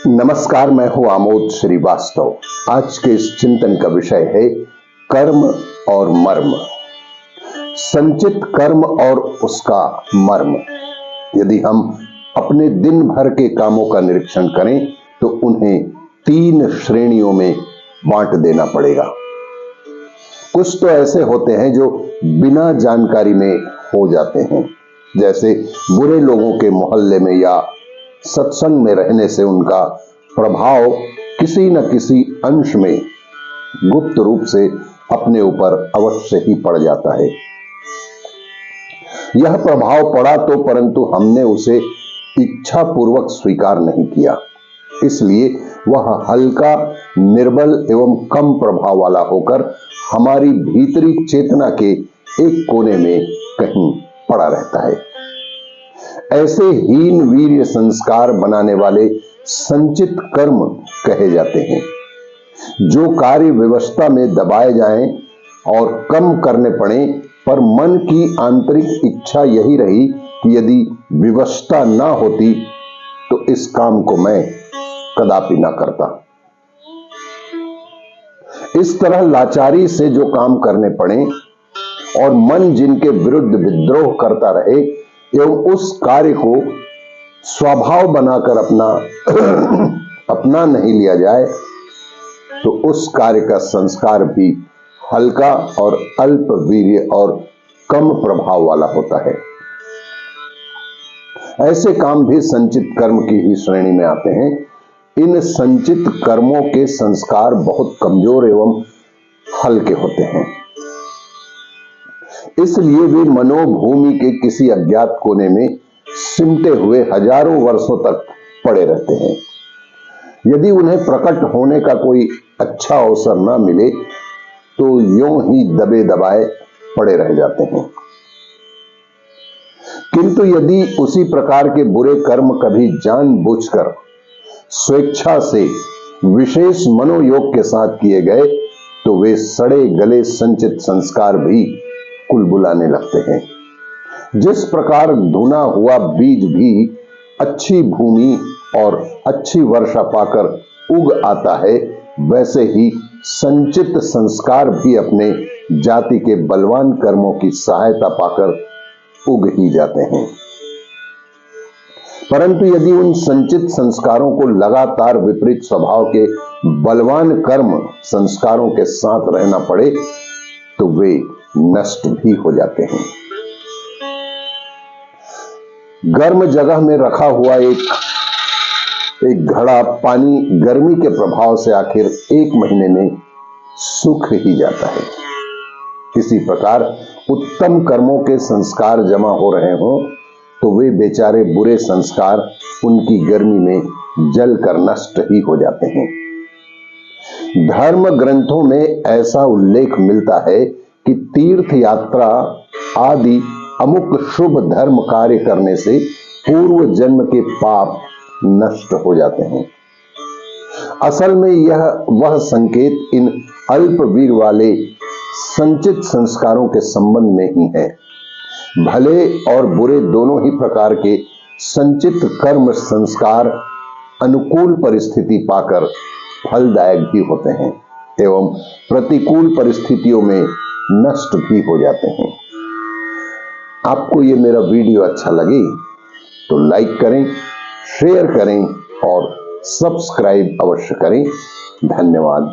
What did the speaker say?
नमस्कार, मैं हूं आमोद श्रीवास्तव। आज के इस चिंतन का विषय है कर्म और मर्म। संचित कर्म और उसका मर्म। यदि हम अपने दिन भर के कामों का निरीक्षण करें तो उन्हें 3 श्रेणियों में बांट देना पड़ेगा। कुछ तो ऐसे होते हैं जो बिना जानकारी में हो जाते हैं, जैसे बुरे लोगों के मोहल्ले में या सत्संग में रहने से उनका प्रभाव किसी न किसी अंश में गुप्त रूप से अपने ऊपर अवश्य ही पड़ जाता है। यह प्रभाव पड़ा तो परंतु हमने उसे इच्छा पूर्वक स्वीकार नहीं किया, इसलिए वह हल्का, निर्बल एवं कम प्रभाव वाला होकर हमारी भीतरी चेतना के एक कोने में कहीं पड़ा रहता है। ऐसे हीन वीर्य संस्कार बनाने वाले संचित कर्म कहे जाते हैं। जो कार्य व्यवस्था में दबाए जाएं और कम करने पड़े, पर मन की आंतरिक इच्छा यही रही कि यदि व्यवस्था ना होती तो इस काम को मैं कदापि ना करता। इस तरह लाचारी से जो काम करने पड़े और मन जिनके विरुद्ध विद्रोह करता रहे एवं उस कार्य को स्वभाव बनाकर अपना नहीं लिया जाए तो उस कार्य का संस्कार भी हल्का और अल्प वीर्य और कम प्रभाव वाला होता है। ऐसे काम भी संचित कर्म की ही श्रेणी में आते हैं। इन संचित कर्मों के संस्कार बहुत कमजोर एवं हल्के होते हैं, इसलिए वे मनोभूमि के किसी अज्ञात कोने में सिमटे हुए हजारों वर्षों तक पड़े रहते हैं। यदि उन्हें प्रकट होने का कोई अच्छा अवसर न मिले तो यूं ही दबे दबाए पड़े रह जाते हैं। किंतु यदि उसी प्रकार के बुरे कर्म कभी जानबूझकर स्वेच्छा से विशेष मनोयोग के साथ किए गए तो वे सड़े गले संचित संस्कार भी कुलबुलाने लगते हैं। जिस प्रकार धुना हुआ बीज भी अच्छी भूमि और अच्छी वर्षा पाकर उग आता है, वैसे ही संचित संस्कार भी अपने जाति के बलवान कर्मों की सहायता पाकर उग ही जाते हैं। परंतु यदि उन संचित संस्कारों को लगातार विपरीत स्वभाव के बलवान कर्म संस्कारों के साथ रहना पड़े तो वे नष्ट भी हो जाते हैं। गर्म जगह में रखा हुआ एक घड़ा पानी गर्मी के प्रभाव से आखिर 1 महीने में सूख ही जाता है। इसी प्रकार उत्तम कर्मों के संस्कार जमा हो रहे हों तो वे बेचारे बुरे संस्कार उनकी गर्मी में जलकर नष्ट ही हो जाते हैं। धर्म ग्रंथों में ऐसा उल्लेख मिलता है कि तीर्थ यात्रा आदि अमुक शुभ धर्म कार्य करने से पूर्व जन्म के पाप नष्ट हो जाते हैं। असल में यह वह संकेत इन अल्प वीर वाले संचित संस्कारों के संबंध में ही है। भले और बुरे दोनों ही प्रकार के संचित कर्म संस्कार अनुकूल परिस्थिति पाकर फलदायक भी होते हैं एवं प्रतिकूल परिस्थितियों में नष्ट भी हो जाते हैं। आपको ये मेरा वीडियो अच्छा लगे तो लाइक करें, शेयर करें और सब्सक्राइब अवश्य करें। धन्यवाद।